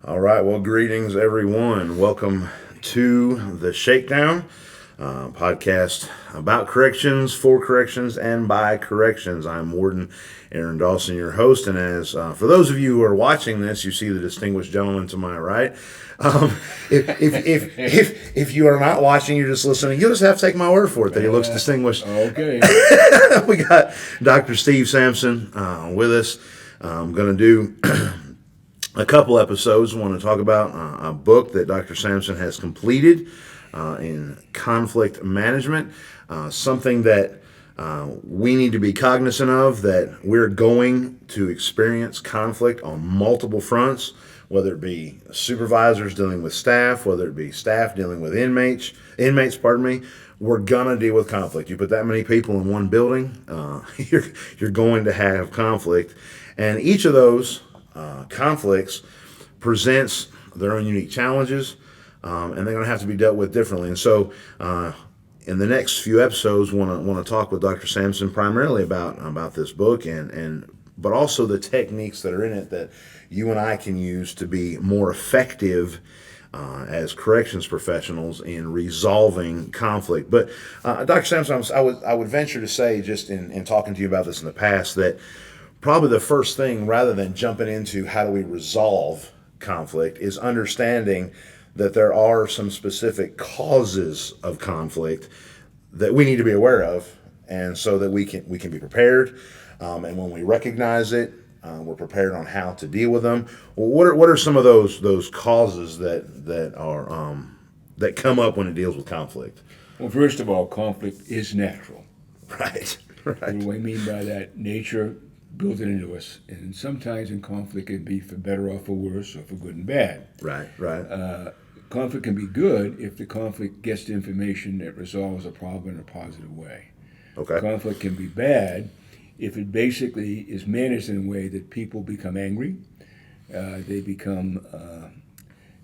All right, well, greetings, everyone. Welcome to the Shakedown podcast about corrections, for corrections, and by corrections. I'm Warden Dawson, your host, and as for those of you who are watching this, you see the distinguished gentleman to my right. If you are not watching, you're just listening, you'll just have to take my word for it that he looks distinguished. Okay. We got Dr. Steve Sampson with us. I'm going to do a couple episodes. I want to talk about a book that Dr. Sampson has completed in conflict management, something that we need to be cognizant of, that we're going to experience conflict on multiple fronts, whether it be supervisors dealing with staff, whether it be staff dealing with inmates, we're gonna deal with conflict. You put that many people in one building, you're going to have conflict, and each of those conflicts presents their own unique challenges, and they're going to have to be dealt with differently. And so, in the next few episodes, want to talk with Dr. Sampson primarily about this book, but also the techniques that are in it that you and I can use to be more effective as corrections professionals in resolving conflict. But Dr. Sampson, I would venture to say, just in talking to you about this in the past, that probably the first thing, rather than jumping into how do we resolve conflict, is understanding that there are some specific causes of conflict that we need to be aware of, and so that we can be prepared. And when we recognize it, we're prepared on how to deal with them. Well, what are some of those causes that are that come up when it deals with conflict? Well, first of all, conflict is natural. Right. What do I mean by that? Nature built it into us, and sometimes in conflict it can be for better or for worse, or for good and bad. Right. Conflict can be good if the conflict gets the information that resolves a problem in a positive way. Okay. Conflict can be bad if it basically is managed in a way that people become angry, they become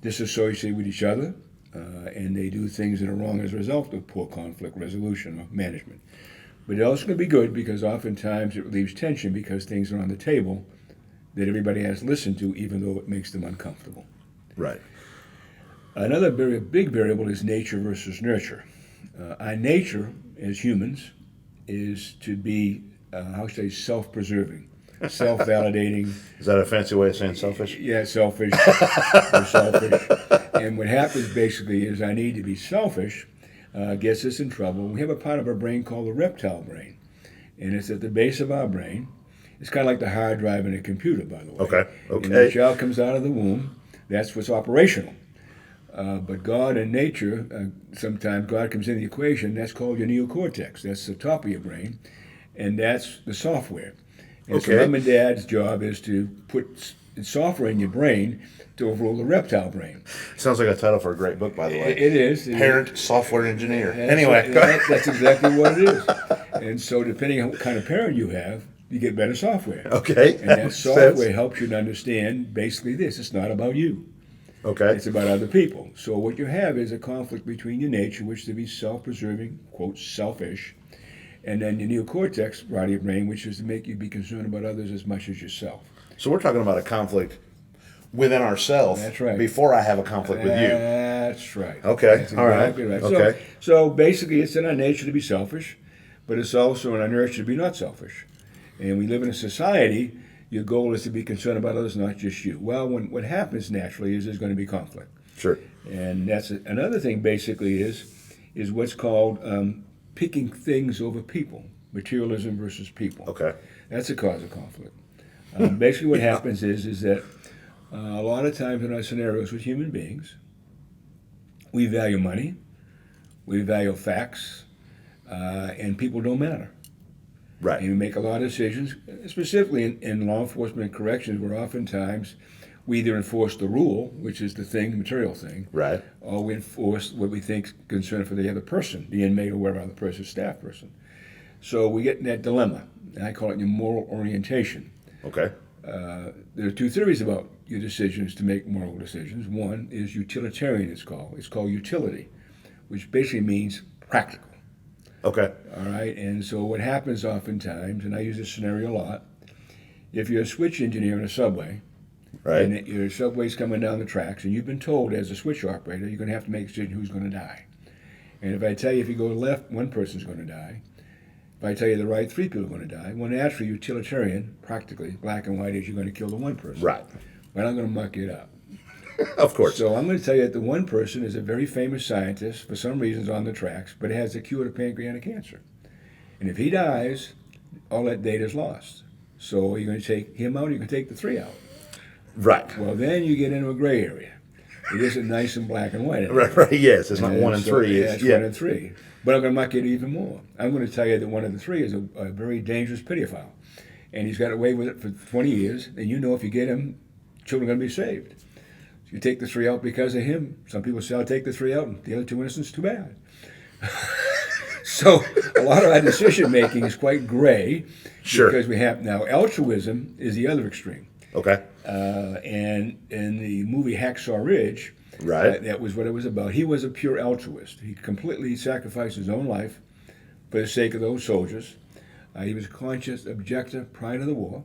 disassociated with each other, and they do things that are wrong as a result of poor conflict resolution or management. But it also can be good because oftentimes it relieves tension because things are on the table that everybody has listened to, even though it makes them uncomfortable. Right. Another very big variable is nature versus nurture. Our nature as humans is to be, self-preserving, self-validating. Is that a fancy way of saying selfish? Yeah, selfish. We're selfish. And what happens basically is I need to be selfish. Gets us in trouble. We have a part of our brain called the reptile brain, and it's at the base of our brain. It's kind of like the hard drive in a computer, by the way. Okay. And when the child comes out of the womb, that's what's operational. But God and nature, sometimes God comes in the equation. That's called your neocortex. That's the top of your brain, and that's the software. And so mom and dad's job is to put software in your brain to overrule the reptile brain. Sounds like a title for a great book, by the way. It is. Parent Software Engineer. Anyway, that's exactly what it is. And so depending on what kind of parent you have, you get better software. Okay. And that software helps you to understand basically this. It's not about you. Okay. It's about other people. So what you have is a conflict between your nature, which is to be self-preserving, quote, selfish, and then your neocortex, part of your brain, which is to make you be concerned about others as much as yourself. So we're talking about a conflict within ourselves. That's right. Before I have a conflict with you. That's right. Okay. That's All right. exactly right. Okay. So basically, it's in our nature to be selfish, but it's also in our nurture to be not selfish. And we live in a society. Your goal is to be concerned about others, not just you. Well, what happens naturally is there's going to be conflict. Sure. And that's another thing. Basically, is what's called picking things over people. Materialism versus people. Okay. That's a cause of conflict. Basically, what happens is that a lot of times in our scenarios with human beings, we value money, we value facts, and people don't matter. Right. And we make a lot of decisions, specifically in law enforcement and corrections, where oftentimes we either enforce the rule, which is the thing, material thing, Right. or we enforce what we think is concern for the other person, the inmate or whatever other person, staff person. So we get in that dilemma, and I call it your moral orientation. Okay. There are two theories about your decisions to make moral decisions. One is utilitarian, it's called. It's called utility, which basically means practical. Okay. All right, and so what happens oftentimes, and I use this scenario a lot, if you're a switch engineer in a subway Right. And your subway's coming down the tracks, and you've been told as a switch operator, you're going to have to make a decision who's going to die. And if I tell you if you go left, one person's going to die. If I tell you the right, three people are going to die. Well, naturally, utilitarian, practically, black and white, is you're going to kill the one person. Right. But I'm going to muck it up. Of course. So I'm going to tell you that the one person is a very famous scientist, for some reasons on the tracks, but has a cure to pancreatic cancer. And if he dies, all that data is lost. So you're going to take him out, or you're going to take the three out. Right. Well, then you get into a gray area. It isn't nice and black and white anymore. Right. Yes. It's not one and so, three. Yeah, it's one and three. But I'm going to muck it even more. I'm going to tell you that one of the three is a very dangerous pedophile. And he's got away with it for 20 years. And you know if you get him, children are going to be saved. So you take the three out because of him. Some people say, I'll take the three out, and the other two innocents, too bad. So a lot of our decision making is quite gray. Sure. Because we have now altruism is the other extreme. Okay. And in the movie Hacksaw Ridge, Right. that was what it was about. He was a pure altruist. He completely sacrificed his own life for the sake of those soldiers. He was a conscious objector prior to the war.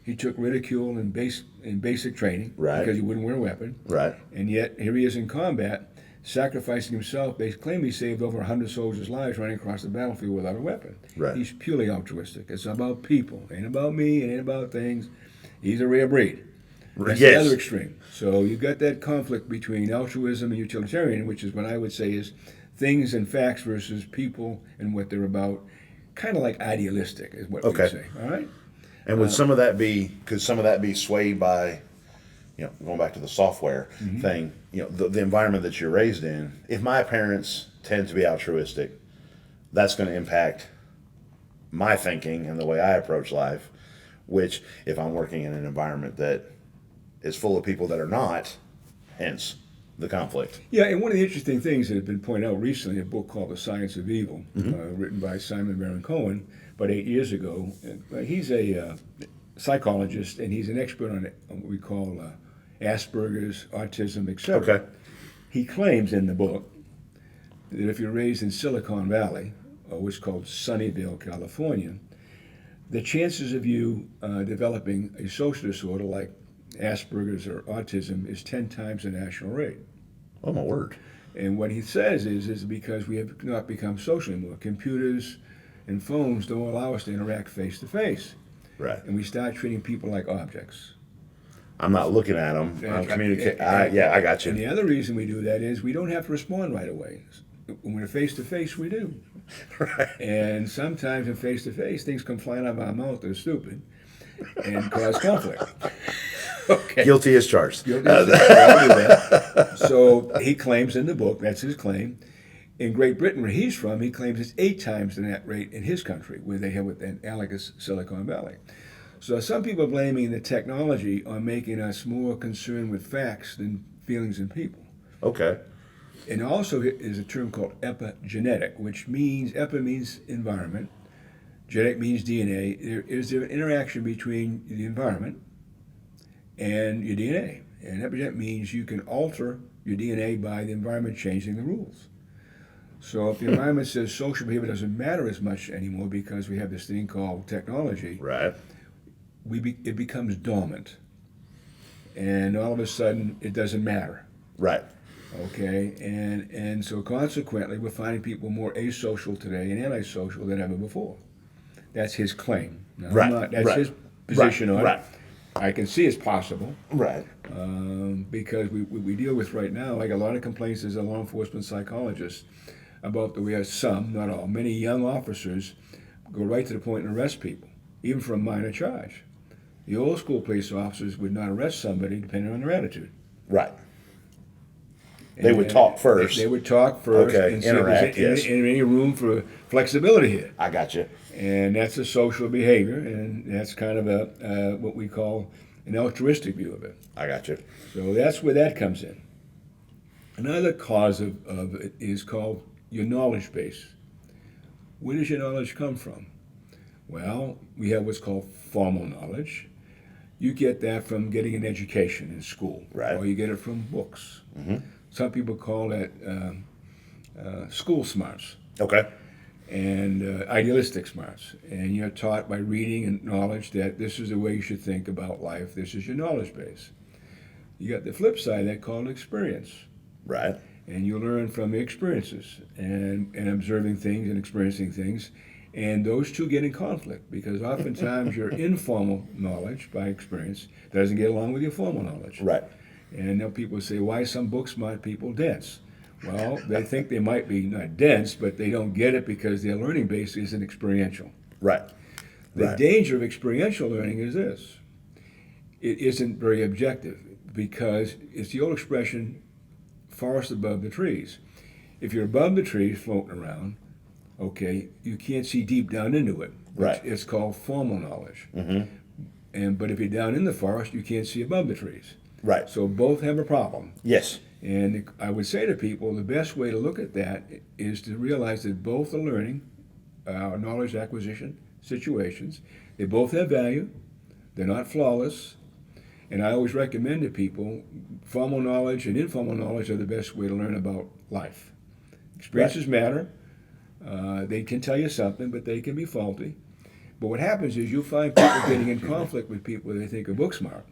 He took ridicule in basic training Right. because he wouldn't wear a weapon. Right. And yet here he is in combat, sacrificing himself. They claim he saved over 100 soldiers' lives running across the battlefield without a weapon. Right. He's purely altruistic. It's about people. It ain't about me. It ain't about things. He's a rare breed. That's Yes. the other extreme. So you've got that conflict between altruism and utilitarian, which is what I would say is things and facts versus people and what they're about. Kind of like idealistic is what we say. All right. And would some of that be? Could some of that be swayed by, going back to the software thing? The environment that you're raised in. If my parents tend to be altruistic, that's going to impact my thinking and the way I approach life. Which, if I'm working in an environment that is full of people that are not, hence the conflict. Yeah, and one of the interesting things that has been pointed out recently, a book called The Science of Evil, written by Simon Baron-Cohen about 8 years ago. He's a psychologist, and he's an expert on what we call Asperger's, autism, etc. Okay. He claims in the book that if you're raised in Silicon Valley, or what's called Sunnyvale, California, the chances of you developing a social disorder like Asperger's or autism is 10 times the national rate. Oh, my word. And what he says is because we have not become social anymore. Computers and phones don't allow us to interact face to face. Right. And we start treating people like objects. I'm not looking at them. I'm communicating. Yeah, I got you. And the other reason we do that is we don't have to respond right away. When we're face to face, we do. Right. And sometimes in face to face, things come flying out of our mouth that are stupid and cause conflict. Okay. Guilty as charged. Guilty as charged. I'll do that. So he claims in the book, that's his claim. In Great Britain, where he's from, he claims it's 8 times the net rate in his country, where they have an analogous Silicon Valley. So some people are blaming the technology on making us more concerned with facts than feelings and people. Okay. And also is a term called epigenetic, which means, epi means environment, genetic means DNA. Is there an interaction between the environment and your DNA? And epigenetic means you can alter your DNA by the environment changing the rules. So if the environment says social behavior doesn't matter as much anymore because we have this thing called technology, Right. it becomes dormant. And all of a sudden, it doesn't matter. Right. Okay, and so consequently, we're finding people more asocial today and antisocial than ever before. That's his claim. Now, Right. That's Right. his position on Right. it. I can see it's possible Right. because we deal with right now, like a lot of complaints as a law enforcement psychologist about that we have some, not all, many young officers go right to the point and arrest people, even for a minor charge. The old school police officers would not arrest somebody depending on their attitude. Right. They would talk first. They would talk first Okay, and see if interact, there's yes. any room for flexibility here. I got you. And that's a social behavior, and that's kind of a what we call an altruistic view of it. I got you. So that's where that comes in. Another cause of it is called your knowledge base. Where does your knowledge come from? Well, we have what's called formal knowledge. You get that from getting an education in school, Right. or you get it from books. Mm-hmm. Some people call that school smarts Okay. and idealistic smarts. And you're taught by reading and knowledge that this is the way you should think about life. This is your knowledge base. You got the flip side that called experience. Right. And you learn from experiences and observing things and experiencing things. And those two get in conflict because oftentimes your informal knowledge by experience doesn't get along with your formal knowledge. Right. And now people say, why some book smart people dense? Well, they think they might be not dense, but they don't get it because their learning base isn't experiential. Right. The danger of experiential learning is this. It isn't very objective because it's the old expression, forest above the trees. If you're above the trees floating around, okay, you can't see deep down into it. Right. It's called formal knowledge. But if you're down in the forest, you can't see above the trees. Right. So both have a problem. Yes. And I would say to people, the best way to look at that is to realize that both are learning, knowledge acquisition situations. They both have value. They're not flawless. And I always recommend to people, formal knowledge and informal knowledge are the best way to learn about life. Experiences matter. They can tell you something, but they can be faulty. But what happens is you'll find people getting in conflict with people they think are book smart.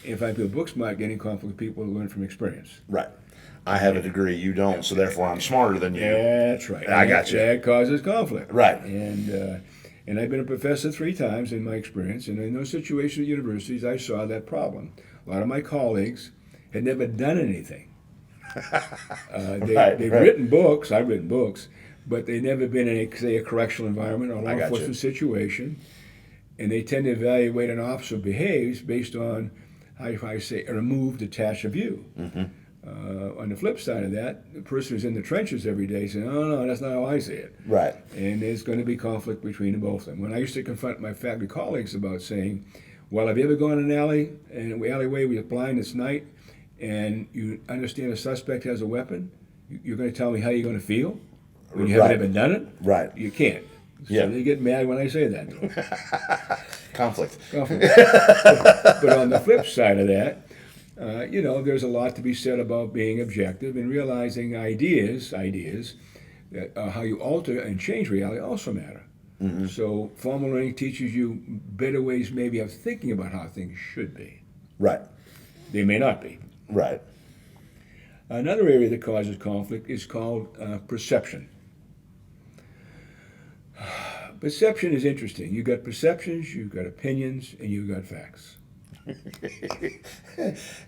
And find people book smart getting in conflict with people who learn from experience. Right. I have a degree, you don't, so therefore I'm smarter than you. That's right. I got you. That causes conflict. Right. And I've been a professor 3 times in my experience, and in those situations at universities, I saw that problem. A lot of my colleagues had never done anything. They've written books, I've written books, but they've never been in, say, a correctional environment or a law enforcement situation, and they tend to evaluate an officer behaves based on, how I say, a removed, detached view. On the flip side of that, the person who's in the trenches every day saying, oh, no, that's not how I see it. Right. And there's going to be conflict between both of them. When I used to confront my faculty colleagues about saying, well, have you ever gone in an alley, in an alleyway where you're blind, it's night, and you understand a suspect has a weapon? You're going to tell me how you're going to feel when you haven't ever done it? Right. You can't. So they get mad when I say that to them. Conflict. But on the flip side of that, there's a lot to be said about being objective and realizing ideas that how you alter and change reality also matter. So formal learning teaches you better ways maybe of thinking about how things should be. Right. They may not be. Right. Another area that causes conflict is called perception. Perception is interesting. You've got perceptions, you've got opinions, and you've got facts.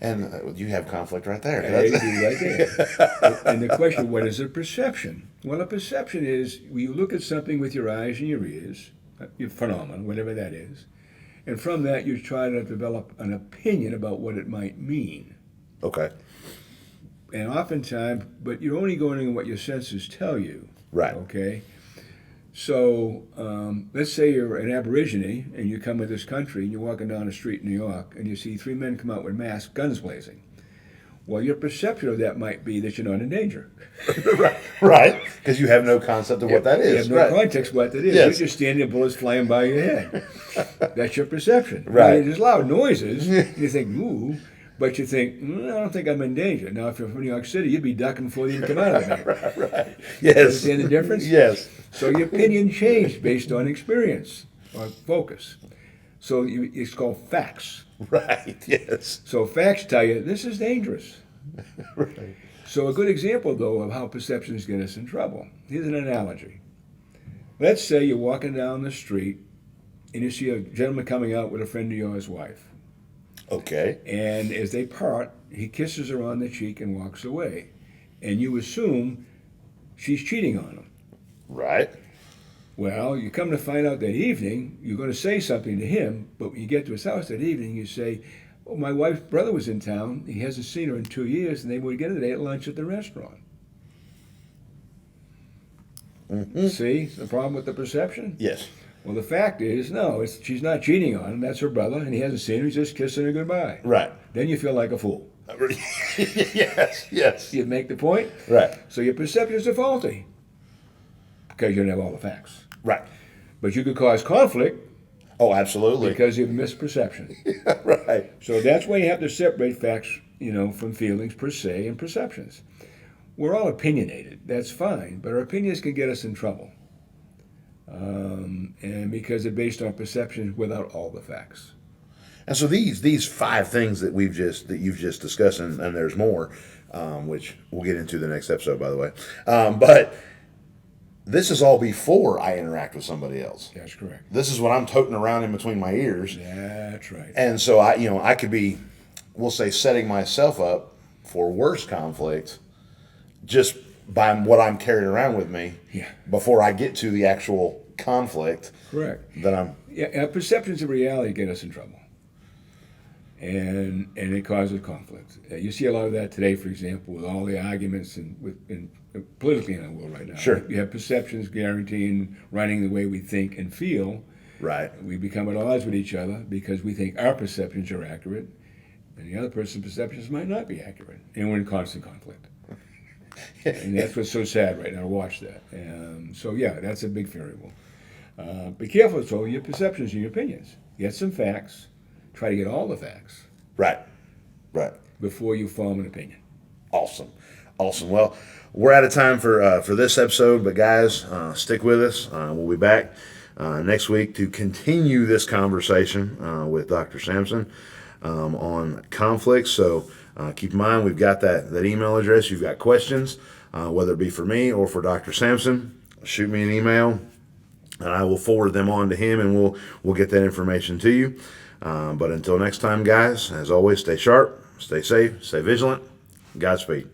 And you have conflict right there. I do right there. And the question, what is a perception? Well, a perception is when you look at something with your eyes and your ears, your phenomenon, whatever that is, and from that you try to develop an opinion about what it might mean. Okay. And oftentimes, but you're only going on what your senses tell you. Right. Okay? So let's say you're an Aborigine and you come to this country and you're walking down the street in New York and you see 3 men come out with masks, guns blazing. Well, your perception of that might be that you're not in danger. Right, because you have no concept of what that is. You have no context of what that is. You're just standing there, bullets flying by your head. That's your perception. Right. There's loud noises. You think, ooh. But you think, I don't think I'm in danger. Now, if you're from New York City, you'd be ducking before you even come out of there. Right. Yes. You understand the difference? Yes. So your opinion changed based on experience or focus. So it's called facts. Right, yes. So facts tell you this is dangerous. Right. So a good example, though, of how perceptions get us in trouble. Here's an analogy. Let's say you're walking down the street and you see a gentleman coming out with a friend of yours' wife. Okay. And as they part, he kisses her on the cheek and walks away. And you assume she's cheating on him. Right. Well, you come to find out that evening, you're going to say something to him, but when you get to his house that evening, you say, well, my wife's brother was in town. He hasn't seen her in 2 years, and they were together today at lunch at the restaurant. See the problem with the perception? Yes. Well, the fact is, no, she's not cheating on him. That's her brother, and he hasn't seen her. He's just kissing her goodbye. Right. Then you feel like a fool. Yes. You make the point? Right. So your perceptions are faulty because you don't have all the facts. Right. But you could cause conflict. Oh, absolutely. Because you've misperception. Right. So that's why you have to separate facts, from feelings per se and perceptions. We're all opinionated. That's fine, but our opinions can get us in trouble. And because they're based on perceptions without all the facts. And so these 5 things that you've just discussed, and there's more, which we'll get into the next episode, by the way. But this is all before I interact with somebody else. That's correct. This is what I'm toting around in between my ears. That's right. And so I could be, we'll say, setting myself up for worse conflict just by what I'm carrying around with me. Yeah. Before I get to the actual conflict. Correct. That I'm. Yeah, perceptions of reality get us in trouble. And it causes conflict. You see a lot of that today, for example, with all the arguments in politically in the world right now. Sure. You have perceptions guaranteeing running the way we think and feel. Right. We become at odds with each other because we think our perceptions are accurate, and the other person's perceptions might not be accurate, and we're in constant conflict. And that's what's so sad right now to watch that. So yeah, that's a big variable. Be careful, though, your perceptions and your opinions. Get some facts. Try to get all the facts. Right. Right. Before you form an opinion. Awesome. Well, we're out of time for this episode, but guys, stick with us. We'll be back next week to continue this conversation with Dr. Sampson on conflicts. So keep in mind, we've got that email address. You've got questions, whether it be for me or for Dr. Sampson, shoot me an email, and I will forward them on to him, and we'll get that information to you. But until next time, guys, as always, stay sharp, stay safe, stay vigilant. Godspeed.